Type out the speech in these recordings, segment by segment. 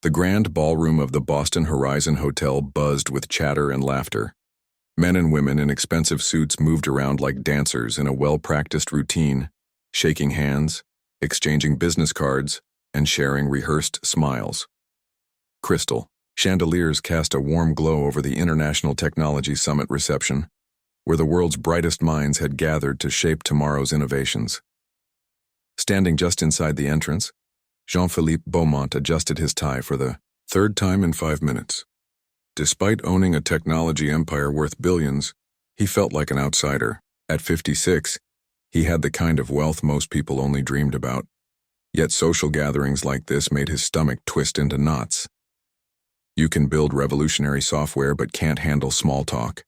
The grand ballroom of the Boston Horizon Hotel buzzed with chatter and laughter. Men and women in expensive suits moved around like dancers in a well-practiced routine, shaking hands, exchanging business cards, and sharing rehearsed smiles. Crystal chandeliers cast a warm glow over the International Technology Summit reception, where the world's brightest minds had gathered to shape tomorrow's innovations. Standing just inside the entrance, Jean-Philippe Beaumont adjusted his tie for the third time in 5 minutes. Despite owning a technology empire worth billions, he felt like an outsider. At 56, he had the kind of wealth most people only dreamed about. Yet social gatherings like this made his stomach twist into knots. You can build revolutionary software but can't handle small talk,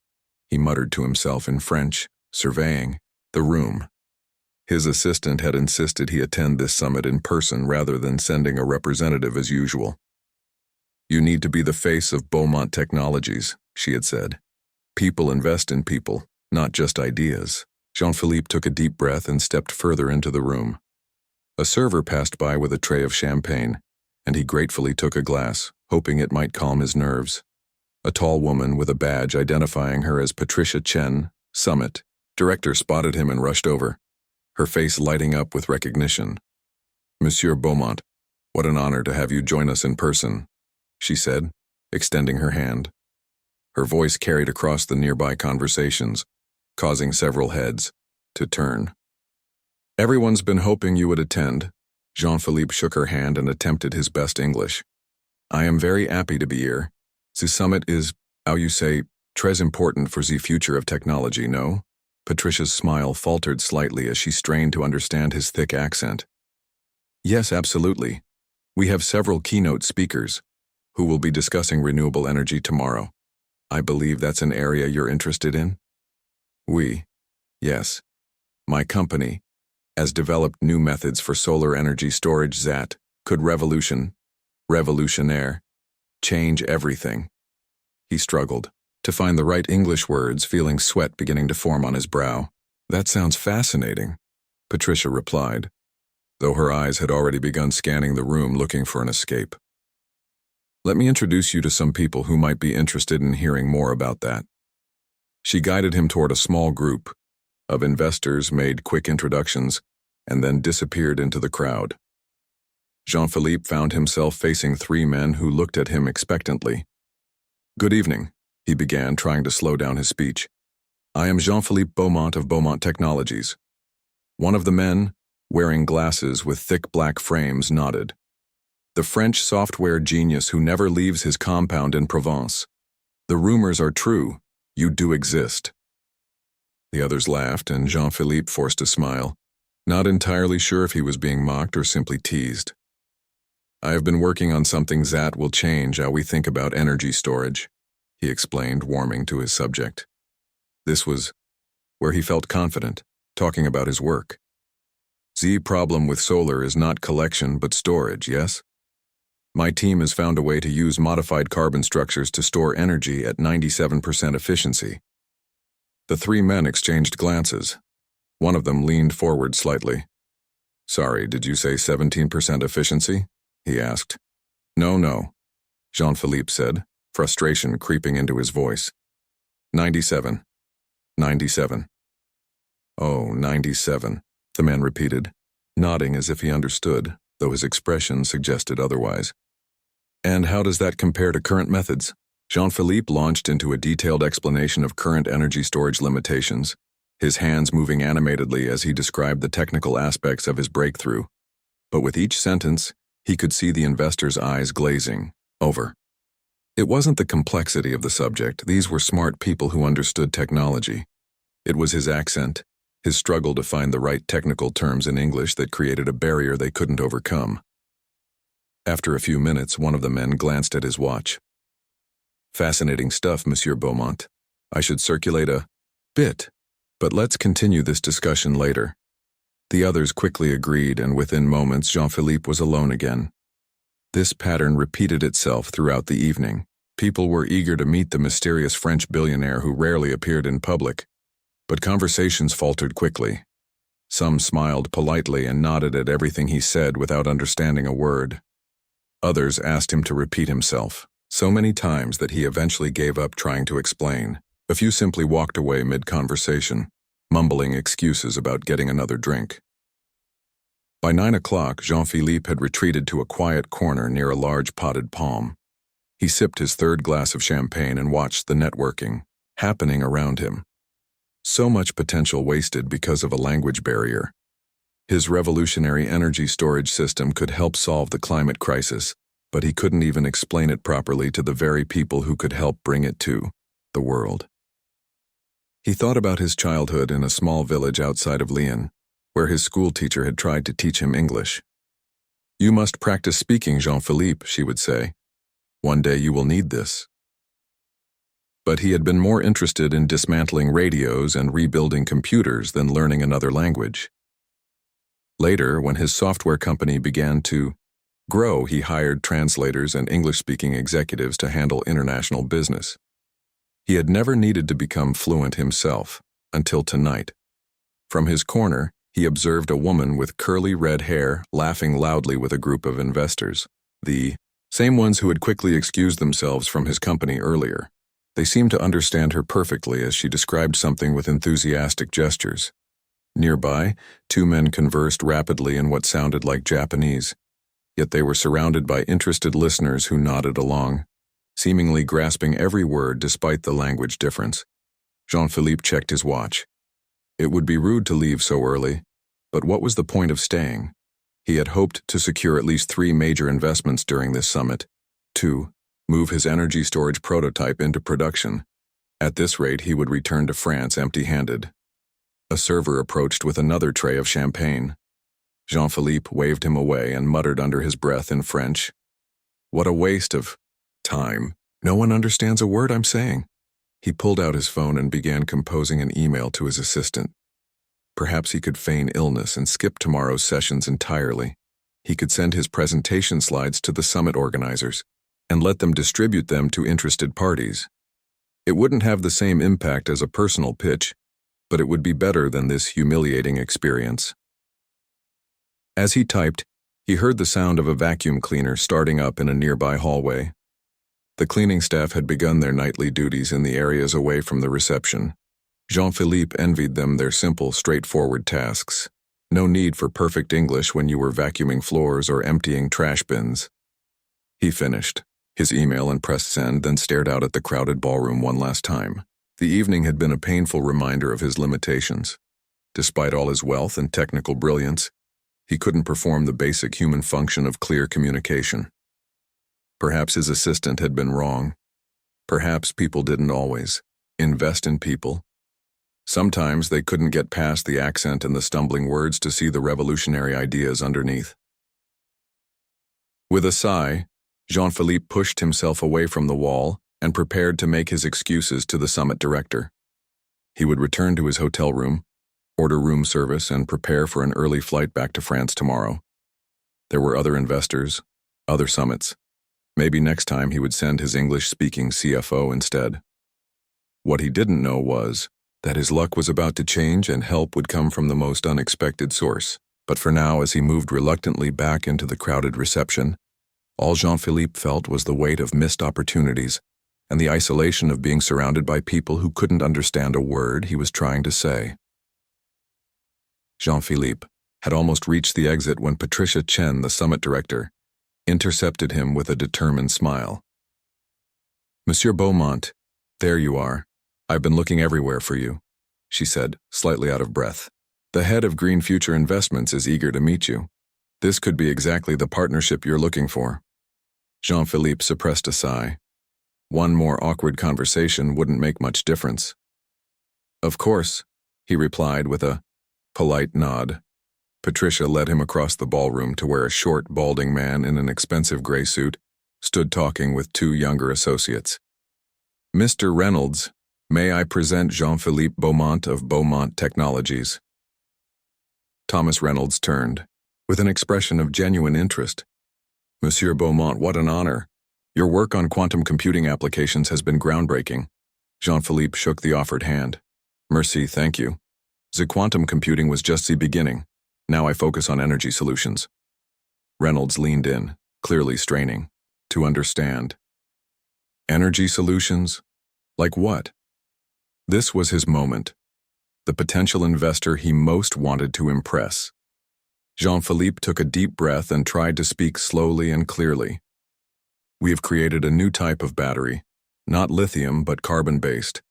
he muttered to himself in French, surveying the room. His assistant had insisted he attend this summit in person rather than sending a representative as usual. You need to be the face of Beaumont Technologies, she had said. People invest in people, not just ideas. Jean-Philippe took a deep breath and stepped further into the room. A server passed by with a tray of champagne, and he gratefully took a glass, hoping it might calm his nerves. A tall woman with a badge identifying her as Patricia Chen, Summit Director, spotted him and rushed over, her face lighting up with recognition. "Monsieur Beaumont, what an honor to have you join us in person," she said, extending her hand. Her voice carried across the nearby conversations, causing several heads to turn. "Everyone's been hoping you would attend." Jean-Philippe shook her hand and attempted his best English. "I am very happy to be here. The summit is, how you say, très important for the future of technology, no?" Patricia's smile faltered slightly as she strained to understand his thick accent. "Yes, absolutely. We have several keynote speakers who will be discussing renewable energy tomorrow. I believe that's an area you're interested in?" Yes. My company has developed new methods for solar energy storage that could revolutionaire, change everything. He struggled to find the right English words, feeling sweat beginning to form on his brow. "That sounds fascinating," Patricia replied, though her eyes had already begun scanning the room looking for an escape. "Let me introduce you to some people who might be interested in hearing more about that." She guided him toward a small group of investors, made quick introductions, and then disappeared into the crowd. Jean-Philippe found himself facing 3 men who looked at him expectantly. "Good evening," he began, trying to slow down his speech. "I am Jean-Philippe Beaumont of Beaumont Technologies." One of the men, wearing glasses with thick black frames, nodded. "The French software genius who never leaves his compound in Provence. The rumors are true. You do exist." The others laughed, and Jean-Philippe forced a smile, not entirely sure if he was being mocked or simply teased. "I have been working on something that will change how we think about energy storage," he explained, warming to his subject. This was where he felt confident, talking about his work. "The problem with solar is not collection but storage, yes? My team has found a way to use modified carbon structures to store energy at 97% efficiency." The 3 men exchanged glances. One of them leaned forward slightly. "Sorry, did you say 17% efficiency?" he asked. No, Jean-Philippe said, frustration creeping into his voice. 97. 97. "Oh, 97, the man repeated, nodding as if he understood, though his expression suggested otherwise. "And how does that compare to current methods?" Jean-Philippe launched into a detailed explanation of current energy storage limitations, his hands moving animatedly as he described the technical aspects of his breakthrough. But with each sentence, he could see the investor's eyes glazing over. It wasn't the complexity of the subject. These were smart people who understood technology. It was his accent, his struggle to find the right technical terms in English that created a barrier they couldn't overcome. After a few minutes, one of the men glanced at his watch. "Fascinating stuff, Monsieur Beaumont. I should circulate a bit, but let's continue this discussion later." The others quickly agreed, and within moments Jean-Philippe was alone again. This pattern repeated itself throughout the evening. People were eager to meet the mysterious French billionaire who rarely appeared in public, but conversations faltered quickly. Some smiled politely and nodded at everything he said without understanding a word. Others asked him to repeat himself, so many times that he eventually gave up trying to explain. A few simply walked away mid-conversation, mumbling excuses about getting another drink. By 9 o'clock, Jean-Philippe had retreated to a quiet corner near a large potted palm. He sipped his third glass of champagne and watched the networking happening around him. So much potential wasted because of a language barrier. His revolutionary energy storage system could help solve the climate crisis, but he couldn't even explain it properly to the very people who could help bring it to the world. He thought about his childhood in a small village outside of Lyon, where his school teacher had tried to teach him English. "You must practice speaking, Jean-Philippe," she would say. "One day you will need this." But he had been more interested in dismantling radios and rebuilding computers than learning another language. Later, when his software company began to grow, he hired translators and English-speaking executives to handle international business. He had never needed to become fluent himself, until tonight. From his corner, he observed a woman with curly red hair laughing loudly with a group of investors, the same ones who had quickly excused themselves from his company earlier. They seemed to understand her perfectly as she described something with enthusiastic gestures. Nearby, two men conversed rapidly in what sounded like Japanese, yet they were surrounded by interested listeners who nodded along, seemingly grasping every word despite the language difference. Jean-Philippe checked his watch. It would be rude to leave so early, but what was the point of staying? He had hoped to secure at least 3 major investments during this summit. 2. Move his energy storage prototype into production. At this rate, he would return to France empty-handed. A server approached with another tray of champagne. Jean-Philippe waved him away and muttered under his breath in French, "What a waste of time. No one understands a word I'm saying." He pulled out his phone and began composing an email to his assistant. Perhaps he could feign illness and skip tomorrow's sessions entirely. He could send his presentation slides to the summit organizers and let them distribute them to interested parties. It wouldn't have the same impact as a personal pitch, but it would be better than this humiliating experience. As he typed, he heard the sound of a vacuum cleaner starting up in a nearby hallway. The cleaning staff had begun their nightly duties in the areas away from the reception. Jean-Philippe envied them their simple, straightforward tasks. No need for perfect English when you were vacuuming floors or emptying trash bins. He finished his email and pressed send, then stared out at the crowded ballroom one last time. The evening had been a painful reminder of his limitations. Despite all his wealth and technical brilliance, he couldn't perform the basic human function of clear communication. Perhaps his assistant had been wrong. Perhaps people didn't always invest in people. Sometimes they couldn't get past the accent and the stumbling words to see the revolutionary ideas underneath. With a sigh, Jean-Philippe pushed himself away from the wall and prepared to make his excuses to the summit director. He would return to his hotel room, order room service, and prepare for an early flight back to France tomorrow. There were other investors, other summits. Maybe next time he would send his English-speaking CFO instead. What he didn't know was that his luck was about to change and help would come from the most unexpected source. But for now, as he moved reluctantly back into the crowded reception, all Jean-Philippe felt was the weight of missed opportunities and the isolation of being surrounded by people who couldn't understand a word he was trying to say. Jean-Philippe had almost reached the exit when Patricia Chen, the summit director, intercepted him with a determined smile. "Monsieur Beaumont, there you are. I've been looking everywhere for you," she said, slightly out of breath. "The head of Green Future Investments is eager to meet you. This could be exactly the partnership you're looking for." Jean-Philippe suppressed a sigh. One more awkward conversation wouldn't make much difference. "Of course," he replied with a polite nod. Patricia led him across the ballroom to where a short, balding man in an expensive gray suit stood talking with 2 younger associates. "Mr. Reynolds, may I present Jean-Philippe Beaumont of Beaumont Technologies." Thomas Reynolds turned, with an expression of genuine interest. "Monsieur Beaumont, what an honor. Your work on quantum computing applications has been groundbreaking." Jean-Philippe shook the offered hand. "Merci, thank you. The quantum computing was just the beginning. Now I focus on energy solutions." Reynolds leaned in, clearly straining. To understand. Energy solutions? Like what? This was his moment. The potential investor he most wanted to impress. Jean-Philippe took a deep breath and tried to speak slowly and clearly. We have created a new type of battery, not lithium but carbon-based.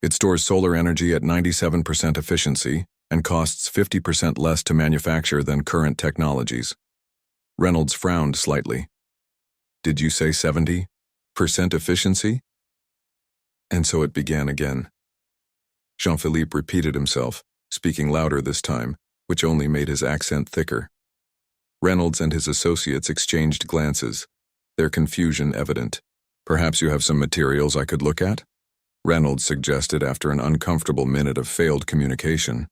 It stores solar energy at 97% efficiency and costs 50% less to manufacture than current technologies. Reynolds frowned slightly. Did you say 70% efficiency? And so it began again. Jean-Philippe repeated himself, speaking louder this time, which only made his accent thicker. Reynolds and his associates exchanged glances, their confusion evident. Perhaps you have some materials I could look at? Reynolds suggested after an uncomfortable minute of failed communication.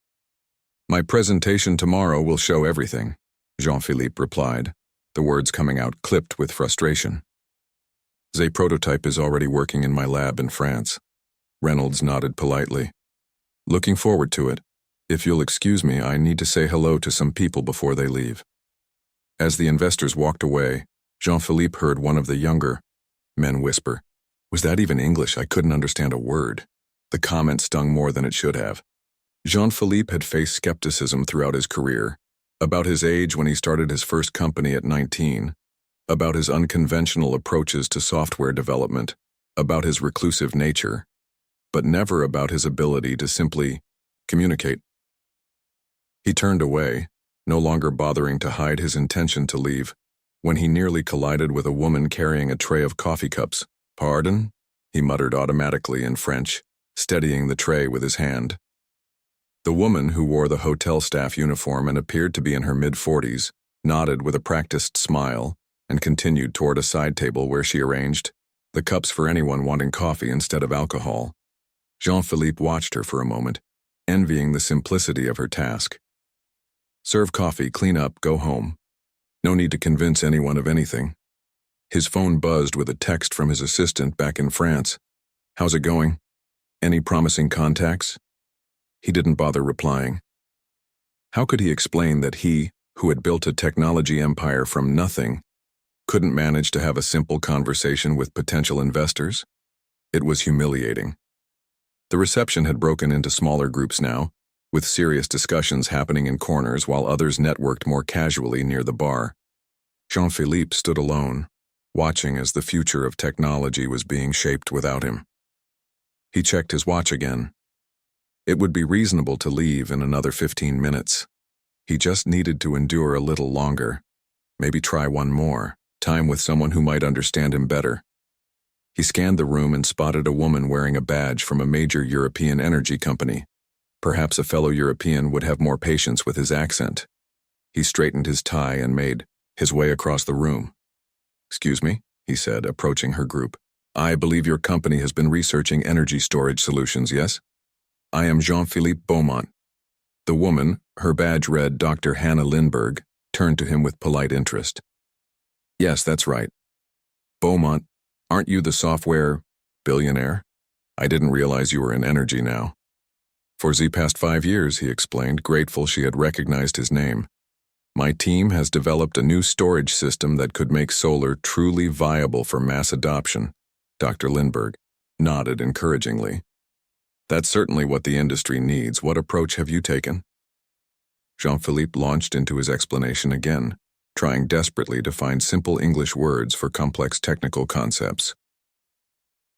My presentation tomorrow will show everything, Jean-Philippe replied, the words coming out clipped with frustration. The prototype is already working in my lab in France. Reynolds nodded politely. Looking forward to it. If you'll excuse me, I need to say hello to some people before they leave. As the investors walked away, Jean-Philippe heard one of the younger men whisper, Was that even English? I couldn't understand a word. The comment stung more than it should have. Jean-Philippe had faced skepticism throughout his career, about his age when he started his first company at 19, about his unconventional approaches to software development, about his reclusive nature, but never about his ability to simply communicate. He turned away, no longer bothering to hide his intention to leave, when he nearly collided with a woman carrying a tray of coffee cups. Pardon? He muttered automatically in French, steadying the tray with his hand. The woman, who wore the hotel staff uniform and appeared to be in her mid-40s, nodded with a practiced smile and continued toward a side table where she arranged the cups for anyone wanting coffee instead of alcohol. Jean-Philippe watched her for a moment, envying the simplicity of her task. Serve coffee, clean up, go home. No need to convince anyone of anything. His phone buzzed with a text from his assistant back in France. How's it going? Any promising contacts? He didn't bother replying. How could he explain that he, who had built a technology empire from nothing, couldn't manage to have a simple conversation with potential investors? It was humiliating. The reception had broken into smaller groups now, with serious discussions happening in corners while others networked more casually near the bar. Jean-Philippe stood alone, watching as the future of technology was being shaped without him. He checked his watch again. It would be reasonable to leave in another 15 minutes. He just needed to endure a little longer, maybe try one more, time with someone who might understand him better. He scanned the room and spotted a woman wearing a badge from a major European energy company. Perhaps a fellow European would have more patience with his accent. He straightened his tie and made his way across the room. Excuse me, he said, approaching her group. I believe your company has been researching energy storage solutions, yes? I am Jean-Philippe Beaumont. The woman, her badge read Dr. Hannah Lindbergh, turned to him with polite interest. Yes, that's right. Beaumont, aren't you the software billionaire? I didn't realize you were in energy now. For the past 5 years, he explained, grateful she had recognized his name. My team has developed a new storage system that could make solar truly viable for mass adoption. Dr. Lindbergh nodded encouragingly. That's certainly what the industry needs. What approach have you taken? Jean-Philippe launched into his explanation again, trying desperately to find simple English words for complex technical concepts.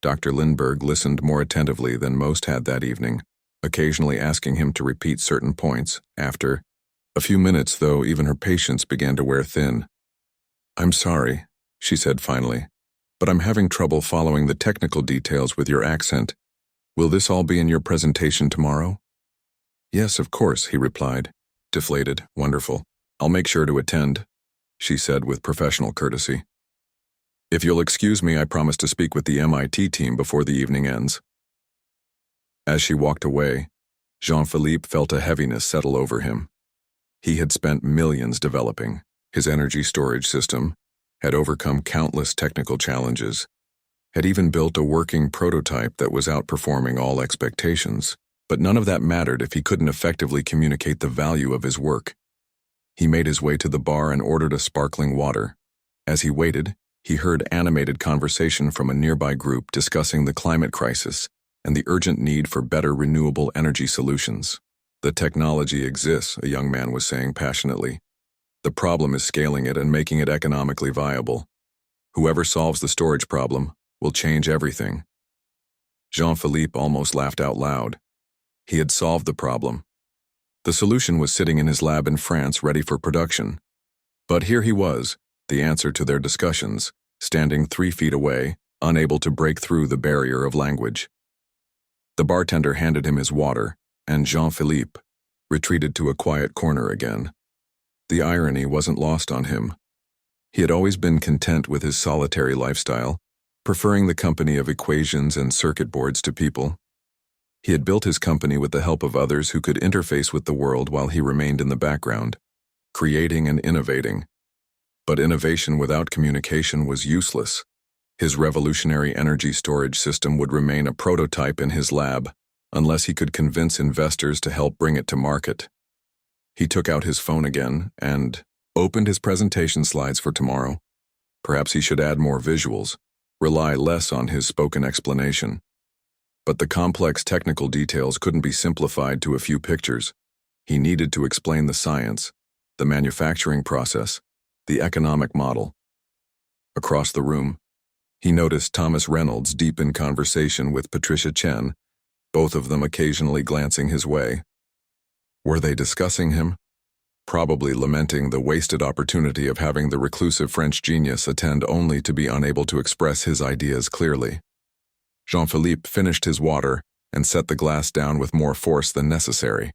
Dr. Lindbergh listened more attentively than most had that evening, occasionally asking him to repeat certain points. After a few minutes, though, even her patience began to wear thin. I'm sorry, she said finally, but I'm having trouble following the technical details with your accent. Will this all be in your presentation tomorrow? Yes, of course, he replied, deflated. Wonderful. I'll make sure to attend, she said with professional courtesy. If you'll excuse me, I promise to speak with the MIT team before the evening ends. As she walked away, Jean-Philippe felt a heaviness settle over him. He had spent millions developing his energy storage system, had overcome countless technical challenges, had even built a working prototype that was outperforming all expectations, but none of that mattered if he couldn't effectively communicate the value of his work. He made his way to the bar and ordered a sparkling water, As he waited, he heard animated conversation from a nearby group discussing the climate crisis and the urgent need for better renewable energy solutions. The technology exists, a young man was saying passionately. The problem is scaling it and making it economically viable. Whoever solves the storage problem will change everything. Jean-Philippe almost laughed out loud. He had solved the problem. The solution was sitting in his lab in France ready for production. But here he was, the answer to their discussions, standing 3 feet away, unable to break through the barrier of language. The bartender handed him his water, and Jean-Philippe retreated to a quiet corner again. The irony wasn't lost on him. He had always been content with his solitary lifestyle, preferring the company of equations and circuit boards to people. He had built his company with the help of others who could interface with the world while he remained in the background, creating and innovating. But innovation without communication was useless. His revolutionary energy storage system would remain a prototype in his lab, unless he could convince investors to help bring it to market. He took out his phone again and opened his presentation slides for tomorrow. Perhaps he should add more visuals, rely less on his spoken explanation. But the complex technical details couldn't be simplified to a few pictures. He needed to explain the science, the manufacturing process, the economic model. Across the room, he noticed Thomas Reynolds deep in conversation with Patricia Chen, both of them occasionally glancing his way. Were they discussing him? Probably lamenting the wasted opportunity of having the reclusive French genius attend only to be unable to express his ideas clearly. Jean-Philippe finished his water and set the glass down with more force than necessary.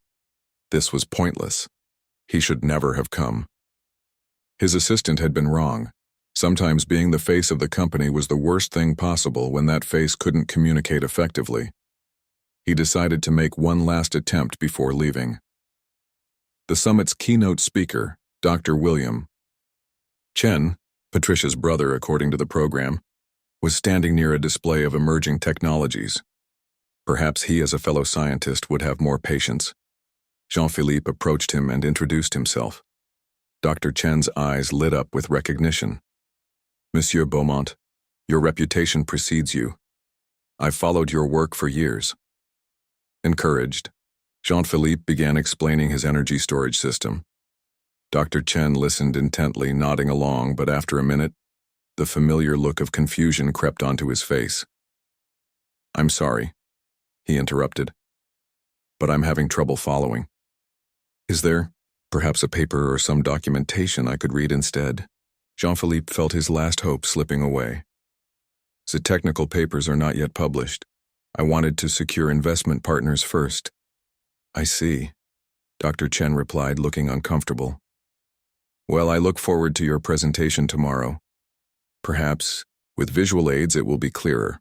This was pointless. He should never have come. His assistant had been wrong. Sometimes being the face of the company was the worst thing possible when that face couldn't communicate effectively. He decided to make one last attempt before leaving. The summit's keynote speaker, Dr. William Chen, Patricia's brother according to the program, was standing near a display of emerging technologies. Perhaps he as a fellow scientist would have more patience. Jean-Philippe approached him and introduced himself. Dr. Chen's eyes lit up with recognition. Monsieur Beaumont, your reputation precedes you. I've followed your work for years. Encouraged, Jean-Philippe began explaining his energy storage system. Dr. Chen listened intently, nodding along, but after a minute, the familiar look of confusion crept onto his face. I'm sorry, he interrupted, but I'm having trouble following. Is there perhaps a paper or some documentation I could read instead? Jean-Philippe felt his last hope slipping away. The technical papers are not yet published. I wanted to secure investment partners first. I see, Dr. Chen replied, looking uncomfortable. Well, I look forward to your presentation tomorrow. Perhaps, with visual aids, it will be clearer.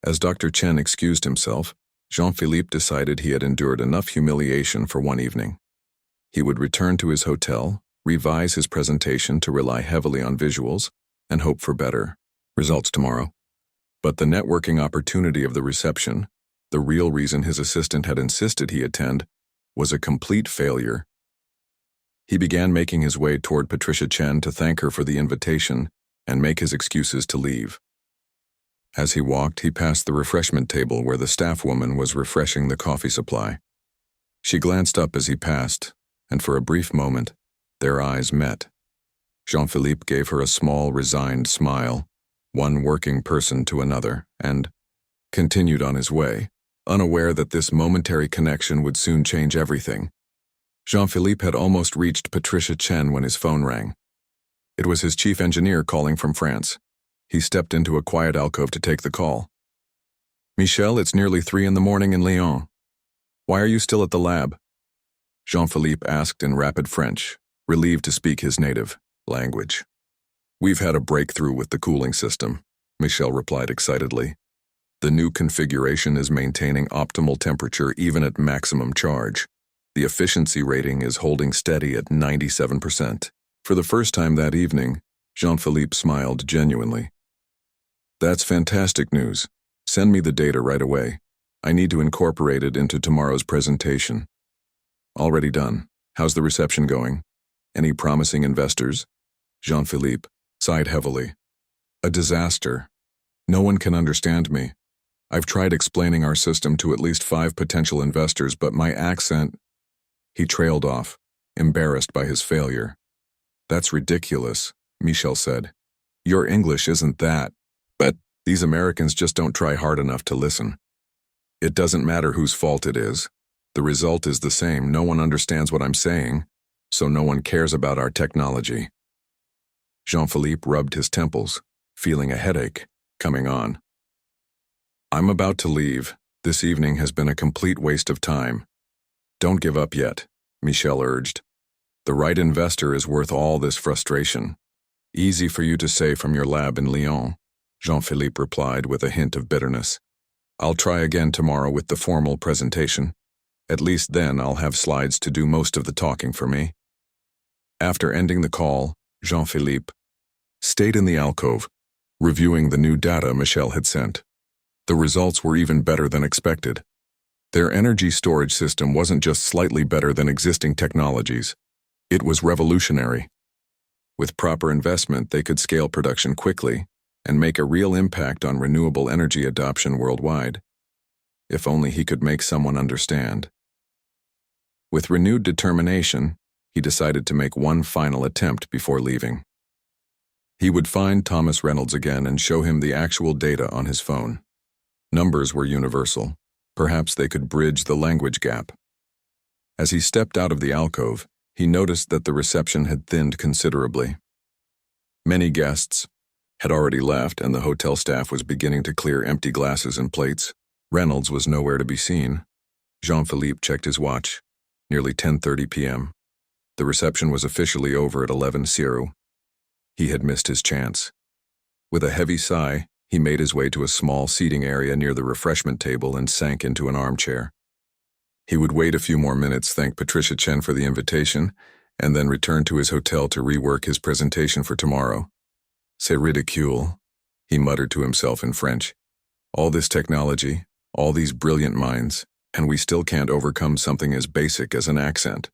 As Dr. Chen excused himself, Jean-Philippe decided he had endured enough humiliation for one evening. He would return to his hotel, revise his presentation to rely heavily on visuals, and hope for better results tomorrow. But the networking opportunity of the reception, the real reason his assistant had insisted he attend, was a complete failure. He began making his way toward Patricia Chen to thank her for the invitation and make his excuses to leave. As he walked, he passed the refreshment table where the staff woman was refreshing the coffee supply. She glanced up as he passed, and for a brief moment, their eyes met. Jean-Philippe gave her a small, resigned smile, one working person to another, and continued on his way, unaware that this momentary connection would soon change everything. Jean-Philippe had almost reached Patricia Chen when his phone rang. It was his chief engineer calling from France. He stepped into a quiet alcove to take the call. Michel, it's nearly 3 in the morning in Lyon. Why are you still at the lab? Jean-Philippe asked in rapid French, relieved to speak his native language. We've had a breakthrough with the cooling system, Michel replied excitedly. The new configuration is maintaining optimal temperature even at maximum charge. The efficiency rating is holding steady at 97%. For the first time that evening, Jean-Philippe smiled genuinely. That's fantastic news. Send me the data right away. I need to incorporate it into tomorrow's presentation. Already done. How's the reception going? Any promising investors? Jean-Philippe sighed heavily. A disaster. No one can understand me. I've tried explaining our system to at least 5 potential investors, but my accent... He trailed off, embarrassed by his failure. That's ridiculous, Michel said. Your English isn't that. But these Americans just don't try hard enough to listen. It doesn't matter whose fault it is. The result is the same. No one understands what I'm saying, so no one cares about our technology. Jean-Philippe rubbed his temples, feeling a headache coming on. I'm about to leave. This evening has been a complete waste of time. Don't give up yet, Michel urged. The right investor is worth all this frustration. Easy for you to say from your lab in Lyon, Jean-Philippe replied with a hint of bitterness. I'll try again tomorrow with the formal presentation. At least then I'll have slides to do most of the talking for me. After ending the call, Jean-Philippe stayed in the alcove, reviewing the new data Michel had sent. The results were even better than expected. Their energy storage system wasn't just slightly better than existing technologies. It was revolutionary. With proper investment, they could scale production quickly and make a real impact on renewable energy adoption worldwide. If only he could make someone understand. With renewed determination, he decided to make one final attempt before leaving. He would find Thomas Reynolds again and show him the actual data on his phone. Numbers were universal. Perhaps they could bridge the language gap. As he stepped out of the alcove, he noticed that the reception had thinned considerably. Many guests had already left, and the hotel staff was beginning to clear empty glasses and plates. Reynolds was nowhere to be seen. Jean-Philippe checked his watch. Nearly 10:30 p.m. The reception was officially over at 11:00. He had missed his chance. With a heavy sigh, he made his way to a small seating area near the refreshment table and sank into an armchair. He would wait a few more minutes, thank Patricia Chen for the invitation, and then return to his hotel to rework his presentation for tomorrow. C'est ridicule, he muttered to himself in French. All this technology, all these brilliant minds, and we still can't overcome something as basic as an accent.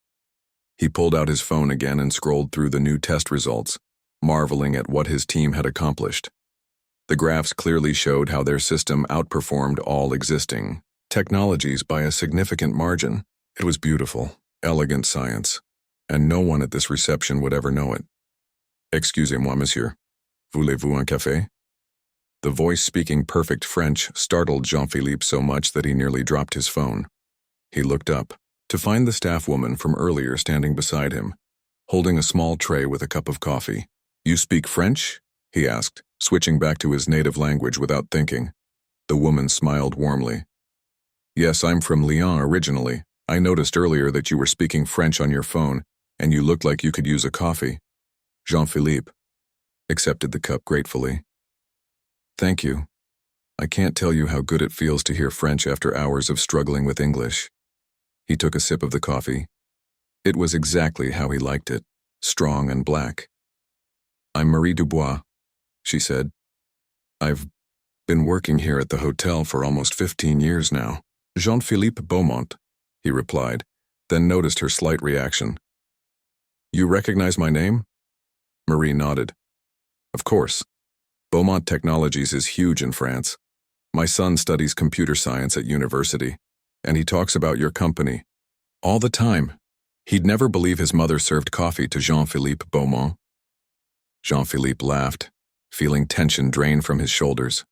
He pulled out his phone again and scrolled through the new test results, marveling at what his team had accomplished. The graphs clearly showed how their system outperformed all existing technologies by a significant margin. It was beautiful, elegant science, and no one at this reception would ever know it. Excusez-moi, monsieur. Voulez-vous un café? The voice speaking perfect French startled Jean-Philippe so much that he nearly dropped his phone. He looked up to find the staff woman from earlier standing beside him, holding a small tray with a cup of coffee. You speak French? He asked, switching back to his native language without thinking. The woman smiled warmly. Yes, I'm from Lyon originally. I noticed earlier that you were speaking French on your phone, and you looked like you could use a coffee. Jean-Philippe accepted the cup gratefully. Thank you. I can't tell you how good it feels to hear French after hours of struggling with English. He took a sip of the coffee. It was exactly how he liked it, strong and black. I'm Marie Dubois, she said. I've been working here at the hotel for almost 15 years now. Jean-Philippe Beaumont, he replied, then noticed her slight reaction. You recognize my name? Marie nodded. Of course. Beaumont Technologies is huge in France. My son studies computer science at university, and he talks about your company all the time. He'd never believe his mother served coffee to Jean-Philippe Beaumont. Jean-Philippe laughed, feeling tension drain from his shoulders.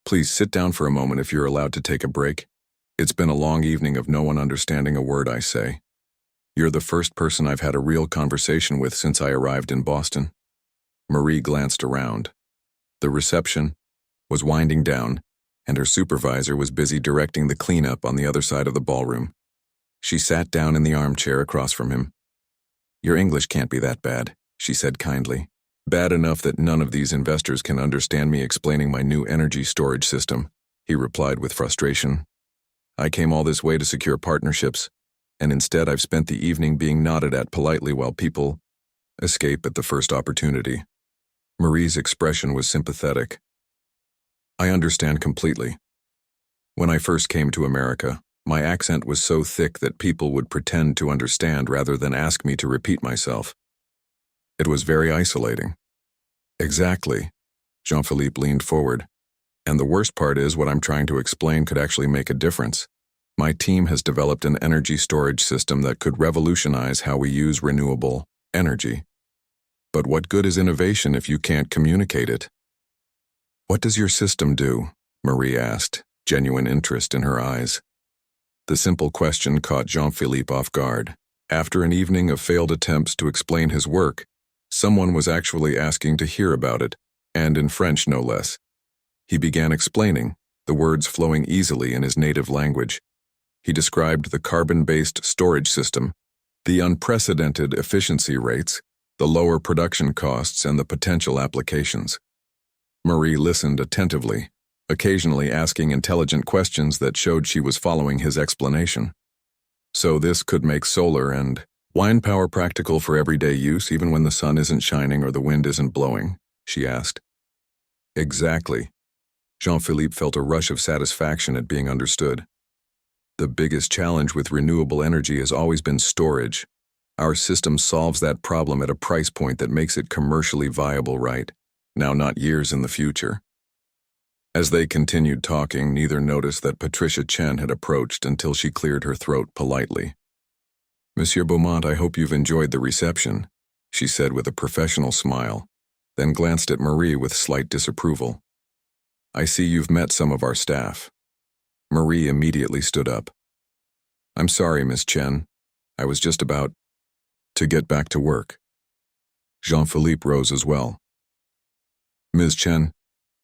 Please sit down for a moment if you're allowed to take a break. It's been a long evening of no one understanding a word I say. You're the first person I've had a real conversation with since I arrived in Boston. Marie glanced around. The reception was winding down, and her supervisor was busy directing the cleanup on the other side of the ballroom. She sat down in the armchair across from him. Your English can't be that bad, she said kindly. Bad enough that none of these investors can understand me explaining my new energy storage system, he replied with frustration. I came all this way to secure partnerships, and instead I've spent the evening being nodded at politely while people escape at the first opportunity. Marie's expression was sympathetic. I understand completely. When I first came to America, my accent was so thick that people would pretend to understand rather than ask me to repeat myself. It was very isolating. Exactly. Jean-Philippe leaned forward. And the worst part is what I'm trying to explain could actually make a difference. My team has developed an energy storage system that could revolutionize how we use renewable energy. But what good is innovation if you can't communicate it? What does your system do? Marie asked, genuine interest in her eyes. The simple question caught Jean-Philippe off guard. After an evening of failed attempts to explain his work, someone was actually asking to hear about it, and in French no less. He began explaining, the words flowing easily in his native language. He described the carbon-based storage system, the unprecedented efficiency rates, the lower production costs, and the potential applications. Marie listened attentively, occasionally asking intelligent questions that showed she was following his explanation. So this could make solar and wind power practical for everyday use even when the sun isn't shining or the wind isn't blowing, she asked. Exactly. Jean-Philippe felt a rush of satisfaction at being understood. The biggest challenge with renewable energy has always been storage. Our system solves that problem at a price point that makes it commercially viable right now, not years in the future. As they continued talking, neither noticed that Patricia Chen had approached until she cleared her throat politely. Monsieur Beaumont, I hope you've enjoyed the reception, she said with a professional smile, then glanced at Marie with slight disapproval. I see you've met some of our staff. Marie immediately stood up. I'm sorry, Miss Chen. I was just about to get back to work. Jean-Philippe rose as well. Ms. Chen,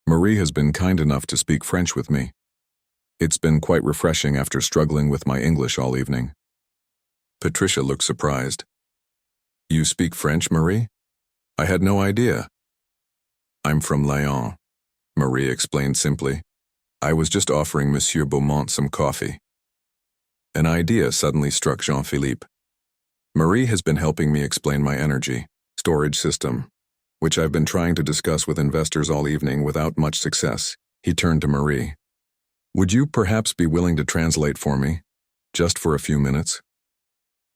Marie has been kind enough to speak French with me. It's been quite refreshing after struggling with my English all evening. Patricia looked surprised. You speak French, Marie? I had no idea. I'm from Lyon, Marie explained simply. I was just offering Monsieur Beaumont some coffee. An idea suddenly struck Jean-Philippe. Marie has been helping me explain my energy storage system, which I've been trying to discuss with investors all evening without much success. He turned to Marie. Would you perhaps be willing to translate for me, just for a few minutes?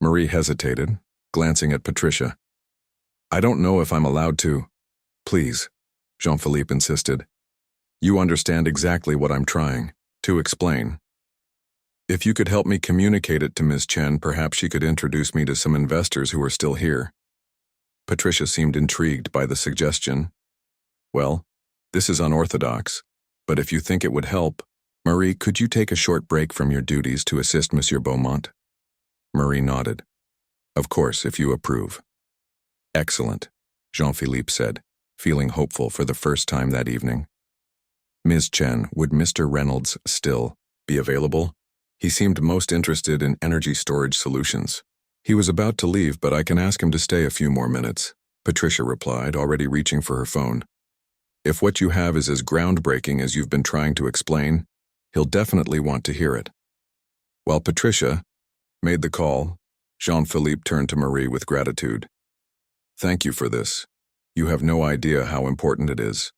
Marie hesitated, glancing at Patricia. I don't know if I'm allowed to. Please, Jean-Philippe insisted. You understand exactly what I'm trying to explain. If you could help me communicate it to Ms. Chen, perhaps she could introduce me to some investors who are still here. Patricia seemed intrigued by the suggestion. Well, this is unorthodox, but if you think it would help, Marie, could you take a short break from your duties to assist Monsieur Beaumont? Marie nodded. Of course, if you approve. Excellent, Jean-Philippe said, feeling hopeful for the first time that evening. Ms. Chen, would Mr. Reynolds still be available? He seemed most interested in energy storage solutions. He was about to leave, but I can ask him to stay a few more minutes, Patricia replied, already reaching for her phone. If what you have is as groundbreaking as you've been trying to explain, he'll definitely want to hear it. While Patricia made the call, Jean-Philippe turned to Marie with gratitude. Thank you for this. You have no idea how important it is.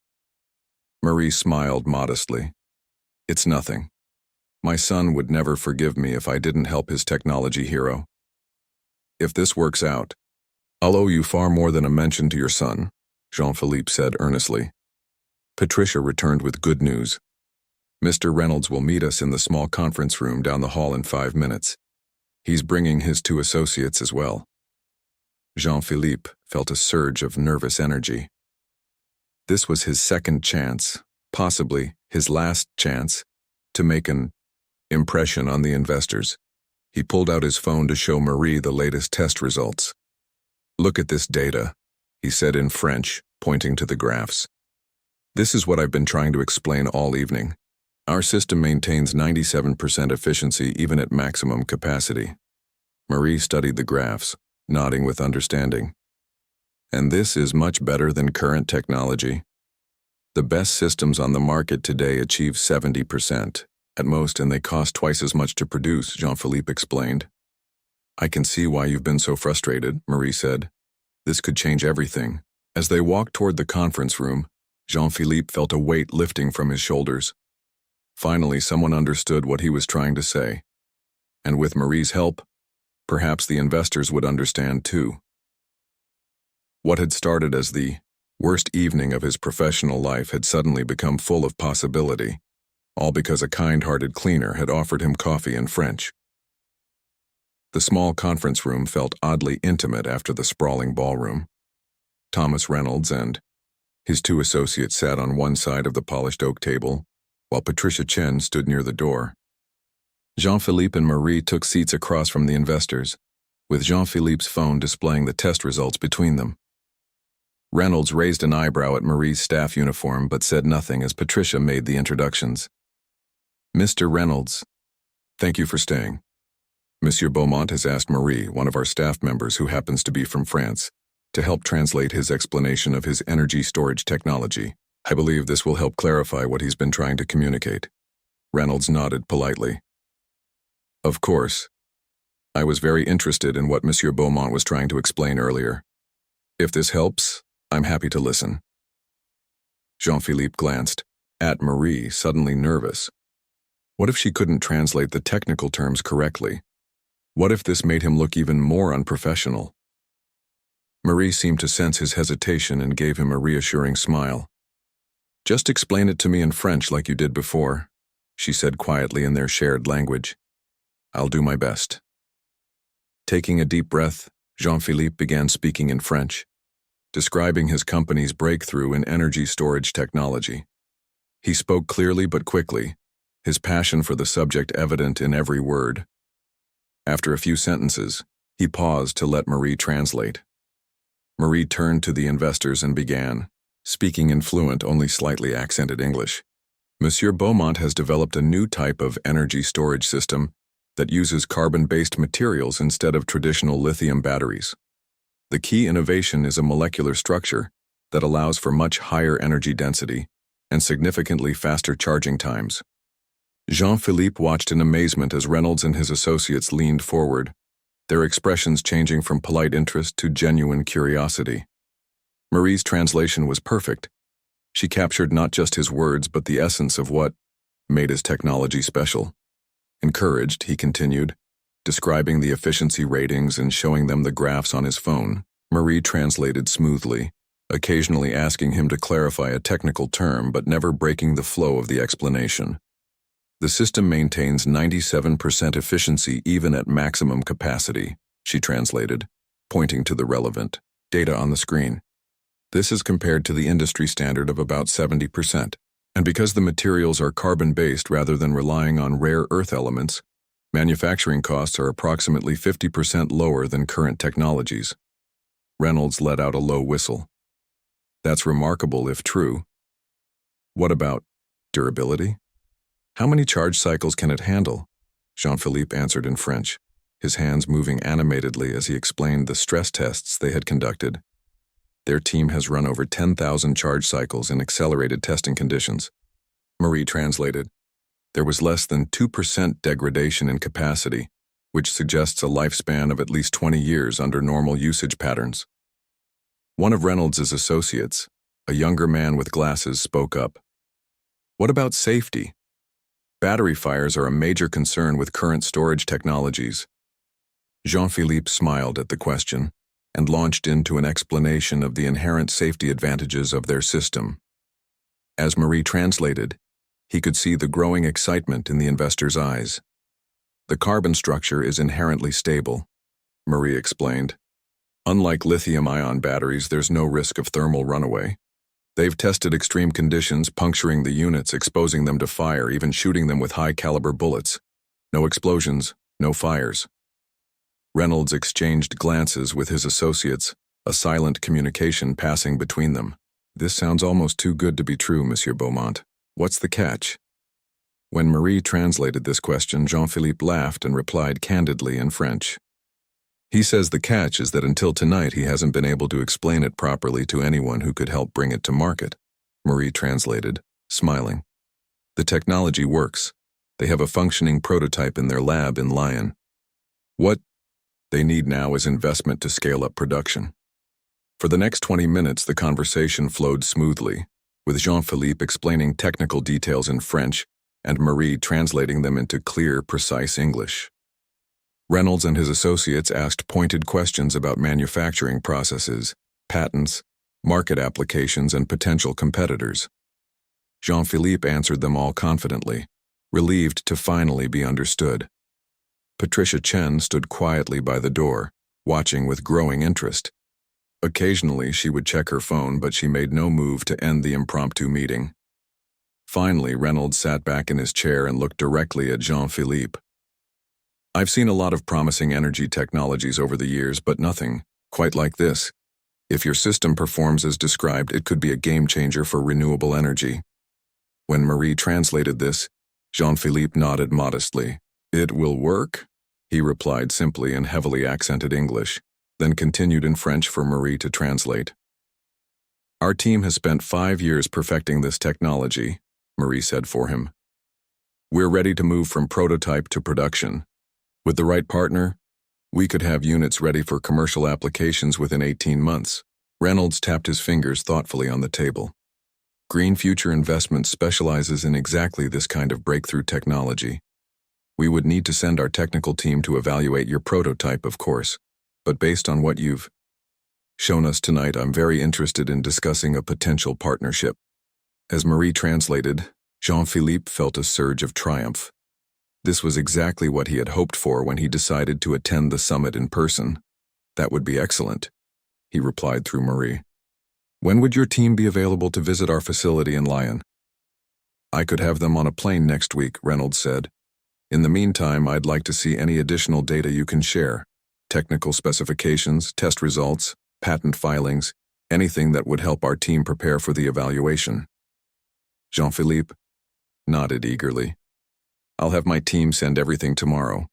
Marie smiled modestly. It's nothing. My son would never forgive me if I didn't help his technology hero. If this works out, I'll owe you far more than a mention to your son, Jean-Philippe said earnestly. Patricia returned with good news. Mr. Reynolds will meet us in the small conference room down the hall in 5 minutes. He's bringing his 2 associates as well. Jean-Philippe felt a surge of nervous energy. This was his second chance, possibly his last chance, to make an impression on the investors. He pulled out his phone to show Marie the latest test results. Look at this data, he said in French, pointing to the graphs. This is what I've been trying to explain all evening. Our system maintains 97% efficiency even at maximum capacity. Marie studied the graphs, nodding with understanding. And this is much better than current technology. The best systems on the market today achieve 70%. At most, and they cost twice as much to produce, Jean-Philippe explained. I can see why you've been so frustrated, Marie said. This could change everything. As they walked toward the conference room, Jean-Philippe felt a weight lifting from his shoulders. Finally, someone understood what he was trying to say. And with Marie's help, perhaps the investors would understand too. What had started as the Worst evening of his professional life had suddenly become full of possibility, all because a kind-hearted cleaner had offered him coffee in French. The small conference room felt oddly intimate after the sprawling ballroom. Thomas Reynolds and his two associates sat on one side of the polished oak table, while Patricia Chen stood near the door. Jean-Philippe and Marie took seats across from the investors, with Jean-Philippe's phone displaying the test results between them. Reynolds raised an eyebrow at Marie's staff uniform but said nothing as Patricia made the introductions. Mr. Reynolds, thank you for staying. Monsieur Beaumont has asked Marie, one of our staff members who happens to be from France, to help translate his explanation of his energy storage technology. I believe this will help clarify what he's been trying to communicate. Reynolds nodded politely. Of course. I was very interested in what Monsieur Beaumont was trying to explain earlier. If this helps, I'm happy to listen. Jean-Philippe glanced at Marie, suddenly nervous. What if she couldn't translate the technical terms correctly? What if this made him look even more unprofessional? Marie seemed to sense his hesitation and gave him a reassuring smile. Just explain it to me in French like you did before, she said quietly in their shared language. I'll do my best. Taking a deep breath, Jean-Philippe began speaking in French, describing his company's breakthrough in energy storage technology. He spoke clearly but quickly, his passion for the subject evident in every word. After a few sentences, he paused to let Marie translate. Marie turned to the investors and began, speaking in fluent, only slightly accented English. Monsieur Beaumont has developed a new type of energy storage system that uses carbon-based materials instead of traditional lithium batteries. The key innovation is a molecular structure that allows for much higher energy density and significantly faster charging times. Jean-Philippe watched in amazement as Reynolds and his associates leaned forward, their expressions changing from polite interest to genuine curiosity. Marie's translation was perfect. She captured not just his words but the essence of what made his technology special. Encouraged, he continued, describing the efficiency ratings and showing them the graphs on his phone. Marie translated smoothly, occasionally asking him to clarify a technical term but never breaking the flow of the explanation. The system maintains 97% efficiency even at maximum capacity, she translated, pointing to the relevant data on the screen. This is compared to the industry standard of about 70%. And because the materials are carbon-based rather than relying on rare earth elements, manufacturing costs are approximately 50% lower than current technologies. Reynolds let out a low whistle. That's remarkable if true. What about durability? How many charge cycles can it handle? Jean-Philippe answered in French, his hands moving animatedly as he explained the stress tests they had conducted. Their team has run over 10,000 charge cycles in accelerated testing conditions. Marie translated. There was less than 2% degradation in capacity, which suggests a lifespan of at least 20 years under normal usage patterns. One of Reynolds' associates, a younger man with glasses, spoke up. What about safety? Battery fires are a major concern with current storage technologies. Jean-Philippe smiled at the question and launched into an explanation of the inherent safety advantages of their system. As Marie translated, he could see the growing excitement in the investor's eyes. The carbon structure is inherently stable, Marie explained. Unlike lithium-ion batteries, there's no risk of thermal runaway. They've tested extreme conditions, puncturing the units, exposing them to fire, even shooting them with high-caliber bullets. No explosions, no fires. Reynolds exchanged glances with his associates, a silent communication passing between them. This sounds almost too good to be true, Monsieur Beaumont. What's the catch? When Marie translated this question, Jean-Philippe laughed and replied candidly in French. He says the catch is that until tonight he hasn't been able to explain it properly to anyone who could help bring it to market. Marie translated, smiling. The technology works. They have a functioning prototype in their lab in Lyon. What they need now is investment to scale up production. For the next 20 minutes, the conversation flowed smoothly, with Jean-Philippe explaining technical details in French and Marie translating them into clear, precise English. Reynolds and his associates asked pointed questions about manufacturing processes, patents, market applications, and potential competitors. Jean-Philippe answered them all confidently, relieved to finally be understood. Patricia Chen stood quietly by the door, watching with growing interest. Occasionally, she would check her phone, but she made no move to end the impromptu meeting. Finally, Reynolds sat back in his chair and looked directly at Jean-Philippe. "I've seen a lot of promising energy technologies over the years, but nothing quite like this. If your system performs as described, it could be a game-changer for renewable energy." When Marie translated this, Jean-Philippe nodded modestly. "It will work?" he replied simply in heavily accented English, then continued in French for Marie to translate. "Our team has spent 5 years perfecting this technology," Marie said for him. "We're ready to move from prototype to production. With the right partner, we could have units ready for commercial applications within 18 months. Reynolds tapped his fingers thoughtfully on the table. "Green Future Investments specializes in exactly this kind of breakthrough technology. We would need to send our technical team to evaluate your prototype, of course, but based on what you've shown us tonight, I'm very interested in discussing a potential partnership." As Marie translated, Jean-Philippe felt a surge of triumph. This was exactly what he had hoped for when he decided to attend the summit in person. "That would be excellent," he replied through Marie. "When would your team be available to visit our facility in Lyon?" "I could have them on a plane next week," Reynolds said. "In the meantime, I'd like to see any additional data you can share. Technical specifications, test results, patent filings, anything that would help our team prepare for the evaluation." Jean-Philippe nodded eagerly. "I'll have my team send everything tomorrow,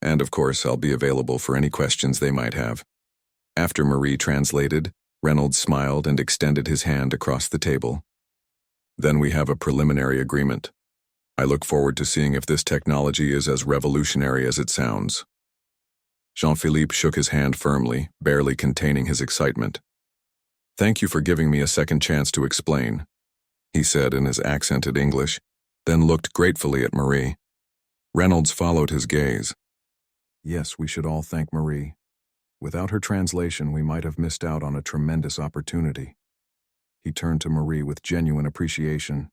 and of course I'll be available for any questions they might have." After Marie translated, Reynolds smiled and extended his hand across the table. "Then we have a preliminary agreement. I look forward to seeing if this technology is as revolutionary as it sounds." Jean-Philippe shook his hand firmly, barely containing his excitement. "Thank you for giving me a second chance to explain," he said in his accented English, then looked gratefully at Marie. Reynolds followed his gaze. "Yes, we should all thank Marie. Without her translation, we might have missed out on a tremendous opportunity." He turned to Marie with genuine appreciation.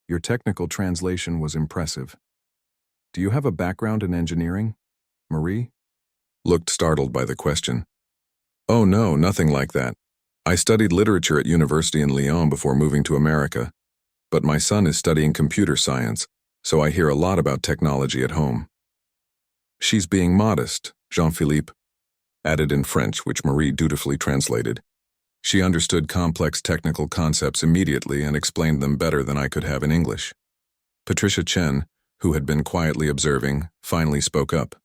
"Your technical translation was impressive. Do you have a background in engineering?" Marie looked startled by the question. "Oh no, nothing like that. I studied literature at university in Lyon before moving to America, but my son is studying computer science, so I hear a lot about technology at home." "She's being modest," Jean-Philippe added in French, which Marie dutifully translated. She understood complex technical concepts immediately and explained them better than I could have in English. Patricia Chen, who had been quietly observing, finally spoke up.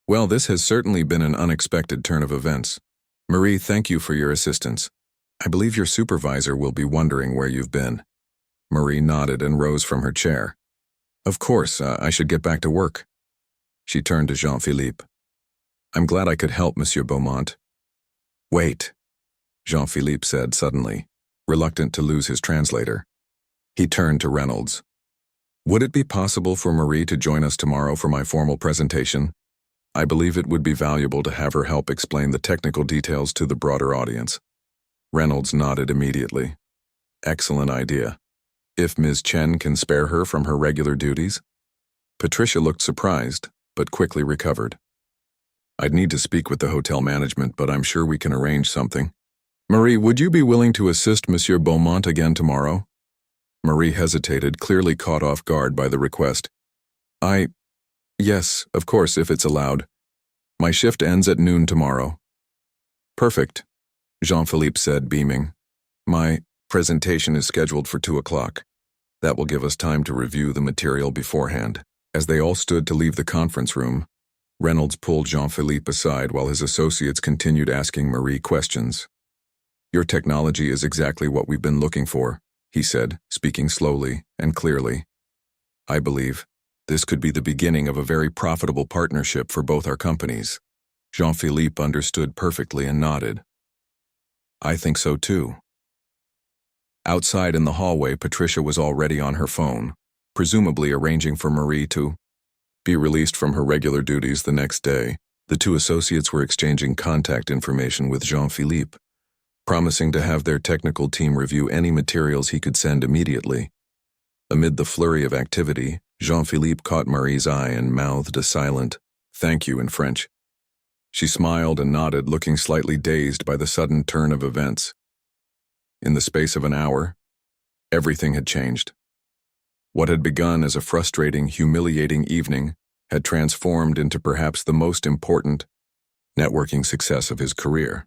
"Well, this has certainly been an unexpected turn of events. Marie, thank you for your assistance. I believe your supervisor will be wondering where you've been." Marie nodded and rose from her chair. "Of course, I should get back to work." She turned to Jean-Philippe. "I'm glad I could help, Monsieur Beaumont." "Wait," Jean-Philippe said suddenly, reluctant to lose his translator. He turned to Reynolds. "Would it be possible for Marie to join us tomorrow for my formal presentation? I believe it would be valuable to have her help explain the technical details to the broader audience." Reynolds nodded immediately. "Excellent idea. If Ms. Chen can spare her from her regular duties?" Patricia looked surprised, but quickly recovered. "I'd need to speak with the hotel management, but I'm sure we can arrange something. Marie, would you be willing to assist Monsieur Beaumont again tomorrow?" Marie hesitated, clearly caught off guard by the request. Yes, of course, if it's allowed. My shift ends at noon tomorrow." "Perfect," Jean-Philippe said, beaming. "My presentation is scheduled for 2 o'clock. That will give us time to review the material beforehand." As they all stood to leave the conference room, Reynolds pulled Jean-Philippe aside while his associates continued asking Marie questions. "Your technology is exactly what we've been looking for," he said, speaking slowly and clearly. "I believe this could be the beginning of a very profitable partnership for both our companies." Jean-Philippe understood perfectly and nodded. "I think so too." Outside in the hallway, Patricia was already on her phone, presumably arranging for Marie to be released from her regular duties the next day. The two associates were exchanging contact information with Jean-Philippe, promising to have their technical team review any materials he could send immediately. Amid the flurry of activity, Jean-Philippe caught Marie's eye and mouthed a silent, "Thank you" in French. She smiled and nodded, looking slightly dazed by the sudden turn of events. In the space of an hour, everything had changed. What had begun as a frustrating, humiliating evening had transformed into perhaps the most important networking success of his career.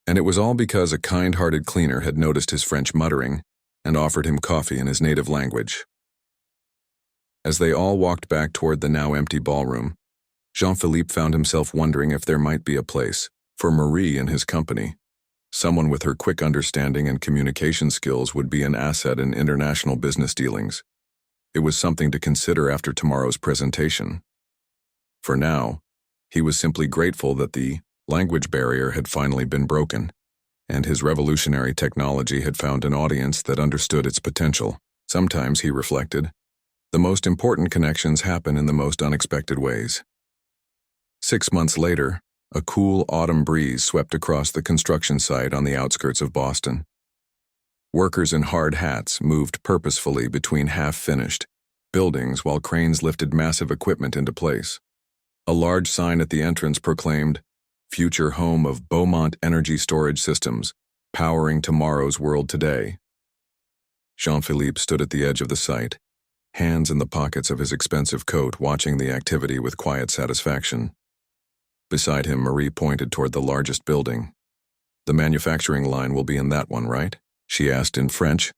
And it was all because a kind-hearted cleaner had noticed his French muttering and offered him coffee in his native language. As they all walked back toward the now empty ballroom, Jean-Philippe found himself wondering if there might be a place for Marie in his company. Someone with her quick understanding and communication skills would be an asset in international business dealings. It was something to consider after tomorrow's presentation. For now, he was simply grateful that the language barrier had finally been broken, and his revolutionary technology had found an audience that understood its potential. Sometimes, he reflected, the most important connections happen in the most unexpected ways. 6 months later, a cool autumn breeze swept across the construction site on the outskirts of Boston. Workers in hard hats moved purposefully between half-finished buildings while cranes lifted massive equipment into place. A large sign at the entrance proclaimed, "Future home of Beaumont Energy Storage Systems, powering tomorrow's world today." Jean-Philippe stood at the edge of the site, hands in the pockets of his expensive coat, watching the activity with quiet satisfaction. Beside him, Marie pointed toward the largest building. "The manufacturing line will be in that one, right?" she asked in French,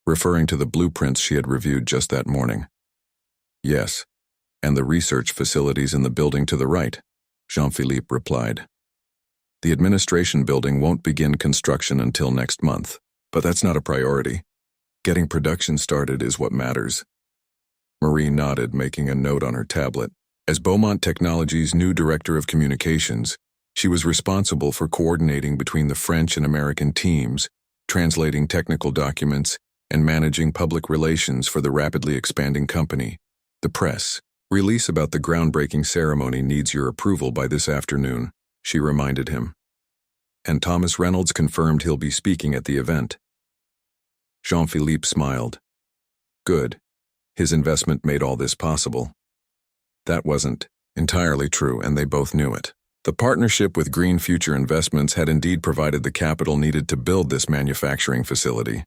referring to the blueprints she had reviewed just that morning. "Yes, and the research facilities in the building to the right," Jean-Philippe replied. "The administration building won't begin construction until next month, but that's not a priority. Getting production started is what matters." Marie nodded, making a note on her tablet. As Beaumont Technology's new director of communications, she was responsible for coordinating between the French and American teams, translating technical documents, and managing public relations for the rapidly expanding company. "The press release about the groundbreaking ceremony needs your approval by this afternoon," she reminded him. "And Thomas Reynolds confirmed he'll be speaking at the event." Jean-Philippe smiled. Good. His investment made all this possible. That wasn't entirely true, and they both knew it. The partnership with Green Future Investments had indeed provided the capital needed to build this manufacturing facility,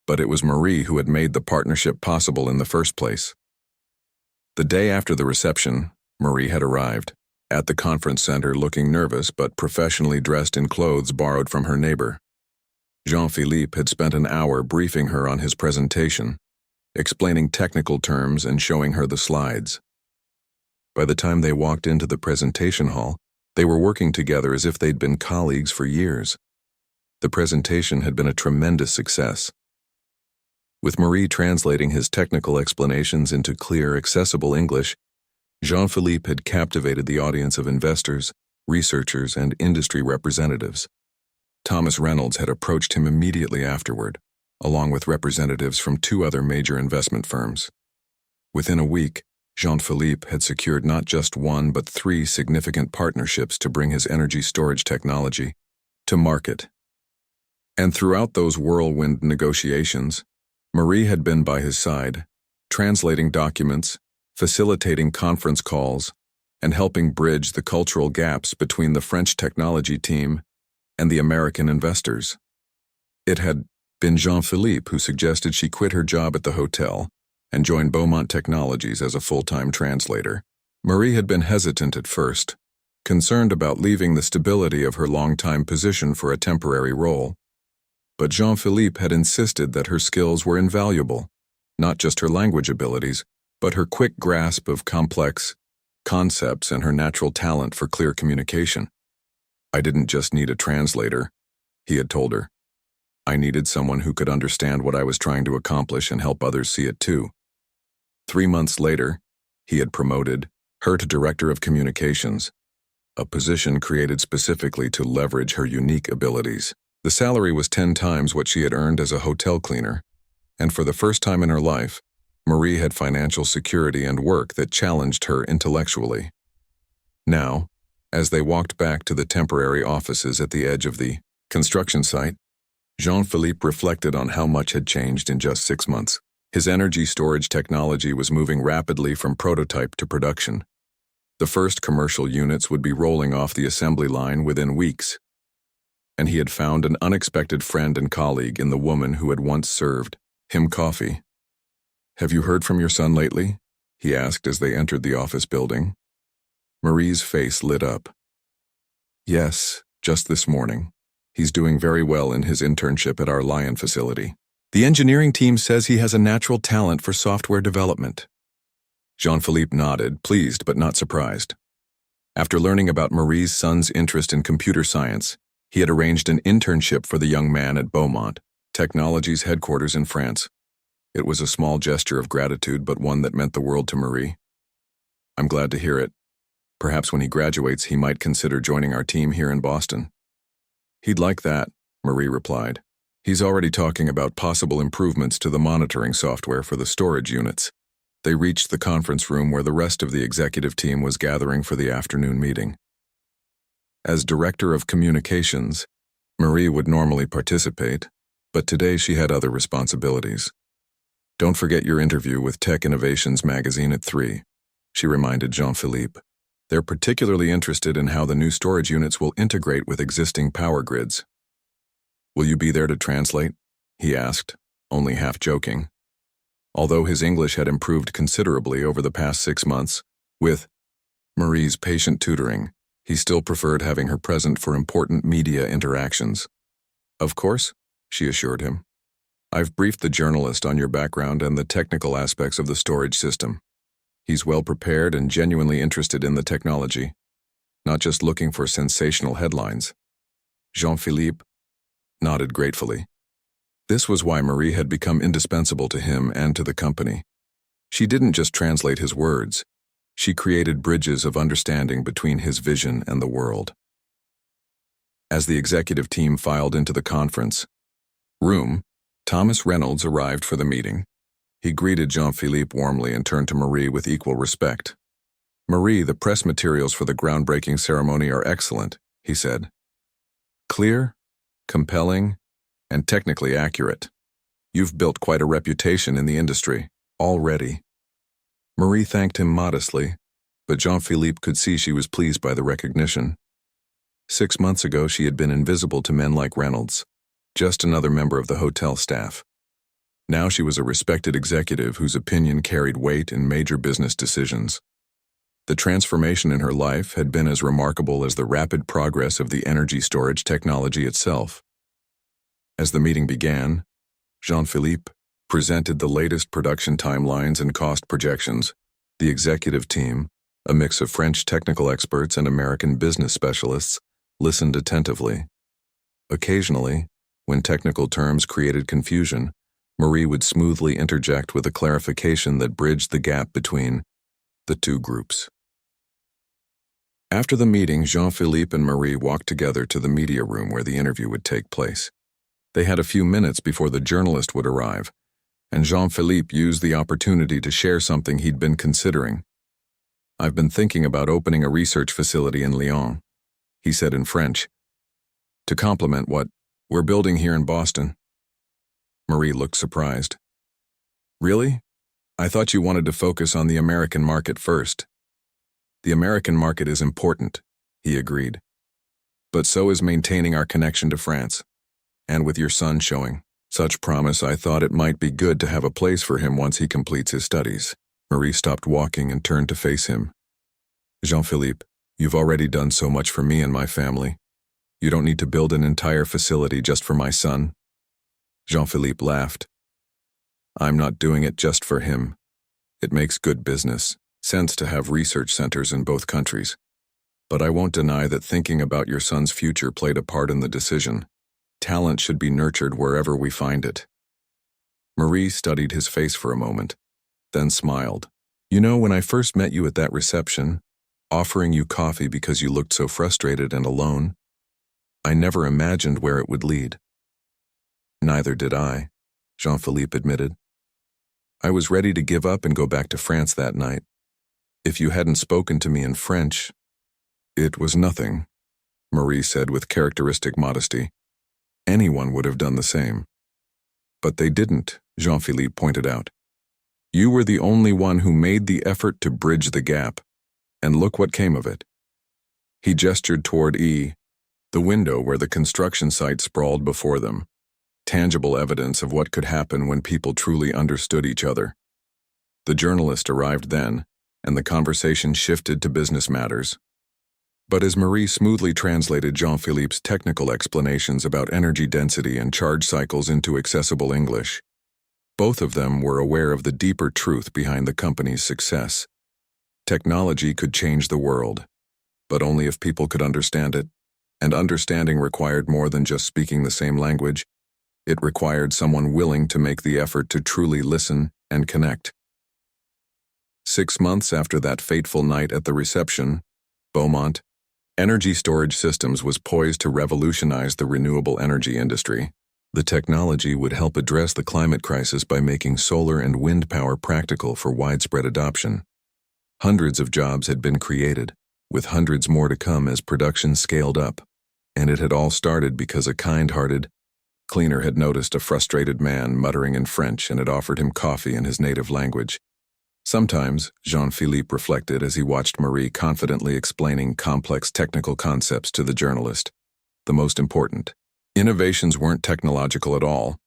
but it was Marie who had made the partnership possible in the first place. The day after the reception, Marie had arrived at the conference center looking nervous but professionally dressed in clothes borrowed from her neighbor. Jean-Philippe had spent an hour briefing her on his presentation, explaining technical terms and showing her the slides. By the time they walked into the presentation hall, they were working together as if they'd been colleagues for years. The presentation had been a tremendous success. With Marie translating his technical explanations into clear, accessible English, Jean-Philippe had captivated the audience of investors, researchers, and industry representatives. Thomas Reynolds had approached him immediately afterward, along with representatives from 2 other major investment firms. Within a week, Jean-Philippe had secured not just 1 but 3 significant partnerships to bring his energy storage technology to market. And throughout those whirlwind negotiations, Marie had been by his side, translating documents, facilitating conference calls, and helping bridge the cultural gaps between the French technology team and the American investors. It had been Jean-Philippe who suggested she quit her job at the hotel and join Beaumont Technologies as a full-time translator. Marie had been hesitant at first, concerned about leaving the stability of her long-time position for a temporary role. But Jean-Philippe had insisted that her skills were invaluable, not just her language abilities, but her quick grasp of complex concepts and her natural talent for clear communication. "I didn't just need a translator," he had told her. "I needed someone who could understand what I was trying to accomplish and help others see it too." 3 months later, he had promoted her to Director of Communications, a position created specifically to leverage her unique abilities. The salary was 10 times what she had earned as a hotel cleaner, and for the first time in her life, Marie had financial security and work that challenged her intellectually. Now, as they walked back to the temporary offices at the edge of the construction site, Jean-Philippe reflected on how much had changed in just 6 months. His energy storage technology was moving rapidly from prototype to production. The first commercial units would be rolling off the assembly line within weeks. And he had found an unexpected friend and colleague in the woman who had once served him coffee. "Have you heard from your son lately?" he asked as they entered the office building. Marie's face lit up. "Yes, just this morning. He's doing very well in his internship at our Lyon facility. The engineering team says he has a natural talent for software development." Jean-Philippe nodded, pleased but not surprised. After learning about Marie's son's interest in computer science, he had arranged an internship for the young man at Beaumont, Technology's headquarters in France. It was a small gesture of gratitude, but one that meant the world to Marie. "I'm glad to hear it. Perhaps when he graduates, he might consider joining our team here in Boston." "He'd like that," Marie replied. "He's already talking about possible improvements to the monitoring software for the storage units." They reached the conference room where the rest of the executive team was gathering for the afternoon meeting. As director of communications, Marie would normally participate, but today she had other responsibilities. "Don't forget your interview with Tech Innovations magazine at 3, she reminded Jean-Philippe. "They're particularly interested in how the new storage units will integrate with existing power grids." "Will you be there to translate?" he asked, only half joking. Although his English had improved considerably over the past 6 months, with Marie's patient tutoring, he still preferred having her present for important media interactions. "Of course," she assured him. "I've briefed the journalist on your background and the technical aspects of the storage system. He's well prepared and genuinely interested in the technology, not just looking for sensational headlines." Jean-Philippe nodded gratefully. This was why Marie had become indispensable to him and to the company. She didn't just translate his words. She created bridges of understanding between his vision and the world. As the executive team filed into the conference room, Thomas Reynolds arrived for the meeting. He greeted Jean-Philippe warmly and turned to Marie with equal respect. "Marie, the press materials for the groundbreaking ceremony are excellent," he said. "Clear, compelling, and technically accurate. You've built quite a reputation in the industry, already." Marie thanked him modestly, but Jean-Philippe could see she was pleased by the recognition. 6 months ago she had been invisible to men like Reynolds, just another member of the hotel staff. Now she was a respected executive whose opinion carried weight in major business decisions. The transformation in her life had been as remarkable as the rapid progress of the energy storage technology itself. As the meeting began, Jean-Philippe presented the latest production timelines and cost projections. The executive team, a mix of French technical experts and American business specialists, listened attentively. Occasionally, when technical terms created confusion, Marie would smoothly interject with a clarification that bridged the gap between the two groups. After the meeting, Jean-Philippe and Marie walked together to the media room where the interview would take place. They had a few minutes before the journalist would arrive, and Jean-Philippe used the opportunity to share something he'd been considering. "I've been thinking about opening a research facility in Lyon," he said in French, "to complement what we're building here in Boston." Marie looked surprised. "Really? I thought you wanted to focus on the American market first." "The American market is important," he agreed. "But so is maintaining our connection to France. And with your son showing such promise, I thought it might be good to have a place for him once he completes his studies." Marie stopped walking and turned to face him. "Jean-Philippe, you've already done so much for me and my family. You don't need to build an entire facility just for my son." Jean-Philippe laughed. "I'm not doing it just for him. It makes good business sense to have research centers in both countries. But I won't deny that thinking about your son's future played a part in the decision. Talent should be nurtured wherever we find it." Marie studied his face for a moment, then smiled. "You know, when I first met you at that reception, offering you coffee because you looked so frustrated and alone, I never imagined where it would lead." "Neither did I," Jean-Philippe admitted. "I was ready to give up and go back to France that night. If you hadn't spoken to me in French—" "It was nothing," Marie said with characteristic modesty. Anyone would have done the same. But they didn't, Jean-Philippe pointed out. You were the only one who made the effort to bridge the gap, and look what came of it. He gestured toward the window where the construction site sprawled before them, tangible evidence of what could happen when people truly understood each other. The journalist arrived then, and the conversation shifted to business matters. But as Marie smoothly translated Jean-Philippe's technical explanations about energy density and charge cycles into accessible English, both of them were aware of the deeper truth behind the company's success. Technology could change the world, but only if people could understand it, and understanding required more than just speaking the same language. It required someone willing to make the effort to truly listen and connect. 6 months after that fateful night at the reception, Beaumont Energy Storage Systems was poised to revolutionize the renewable energy industry. The technology would help address the climate crisis by making solar and wind power practical for widespread adoption. Hundreds of jobs had been created, with hundreds more to come as production scaled up, and it had all started because a kind-hearted cleaner had noticed a frustrated man muttering in French and had offered him coffee in his native language. Sometimes, Jean-Philippe reflected as he watched Marie confidently explaining complex technical concepts to the journalist. The most important, innovations weren't technological at all.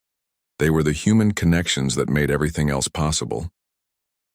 They were the human connections that made everything else possible.